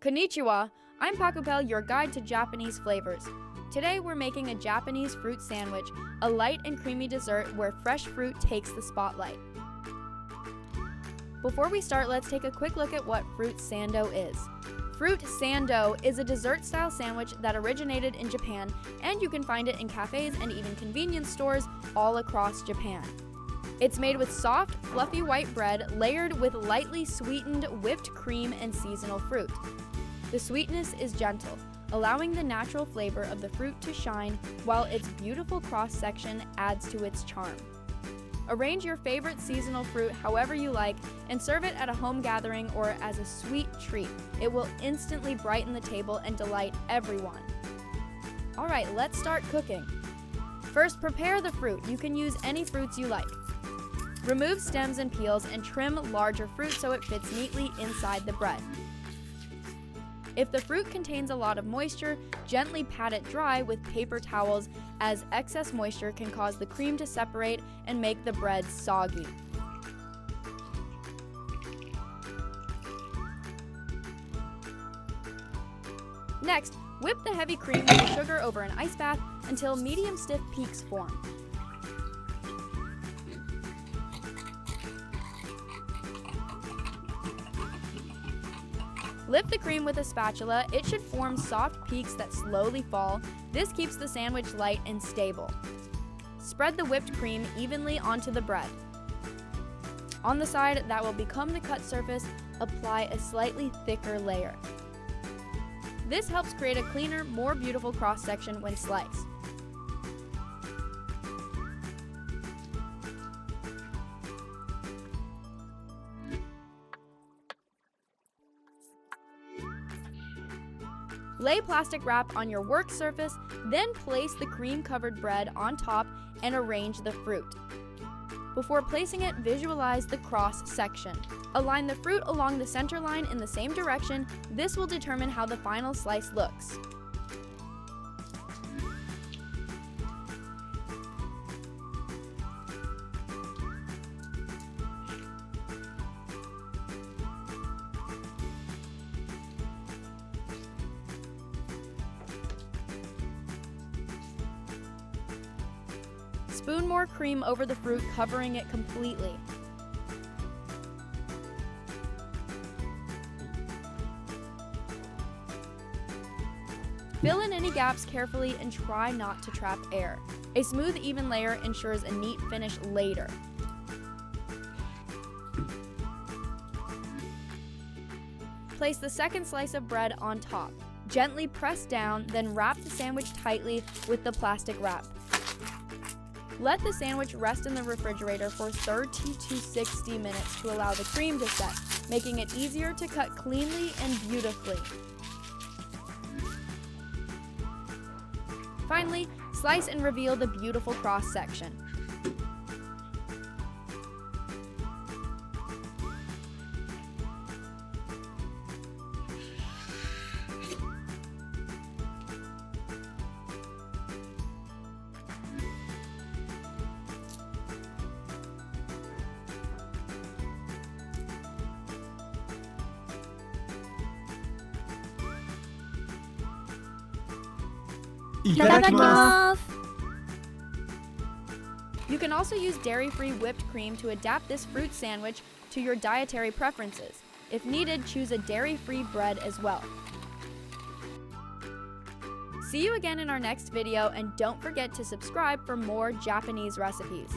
Konnichiwa, I'm Paqupel, your guide to Japanese flavors. Today we're making a Japanese fruit sandwich, a light and creamy dessert where fresh fruit takes the spotlight. Before we start, let's take a quick look at what fruit sando is. Fruit sando is a dessert-style sandwich that originated in Japan, and you can find it in cafes and even convenience stores all across Japan. It's made with soft, fluffy white bread layered with lightly sweetened whipped cream and seasonal fruit. The sweetness is gentle, allowing the natural flavor of the fruit to shine, while its beautiful cross-section adds to its charm. Arrange your favorite seasonal fruit however you like and serve it at a home gathering or as a sweet treat. It will instantly brighten the table and delight everyone. Alright, let's start cooking. First, prepare the fruit. You can use any fruits you like. Remove stems and peels and trim larger fruit so it fits neatly inside the bread. If the fruit contains a lot of moisture, gently pat it dry with paper towels, as excess moisture can cause the cream to separate and make the bread soggy. Next, whip the heavy cream with the sugar over an ice bath until medium stiff peaks form. Lift the cream with a spatula. It should form soft peaks that slowly fall. This keeps the sandwich light and stable. Spread the whipped cream evenly onto the bread. On the side that will become the cut surface, apply a slightly thicker layer. This helps create a cleaner, more beautiful cross-section when sliced. Lay plastic wrap on your work surface, then place the cream-covered bread on top and arrange the fruit. Before placing it, visualize the cross section. Align the fruit along the center line in the same direction. This will determine how the final slice looks. Spoon more cream over the fruit, covering it completely. Fill in any gaps carefully and try not to trap air. A smooth, even layer ensures a neat finish later. Place the second slice of bread on top. Gently press down, then wrap the sandwich tightly with the plastic wrap. Let the sandwich rest in the refrigerator for 30 to 60 minutes to allow the cream to set, making it easier to cut cleanly and beautifully. Finally, slice and reveal the beautiful cross-section. Itadakimasu. You can also use dairy-free whipped cream to adapt this fruit sandwich to your dietary preferences. If needed, choose a dairy-free bread as well. See you again in our next video, and don't forget to subscribe for more Japanese recipes.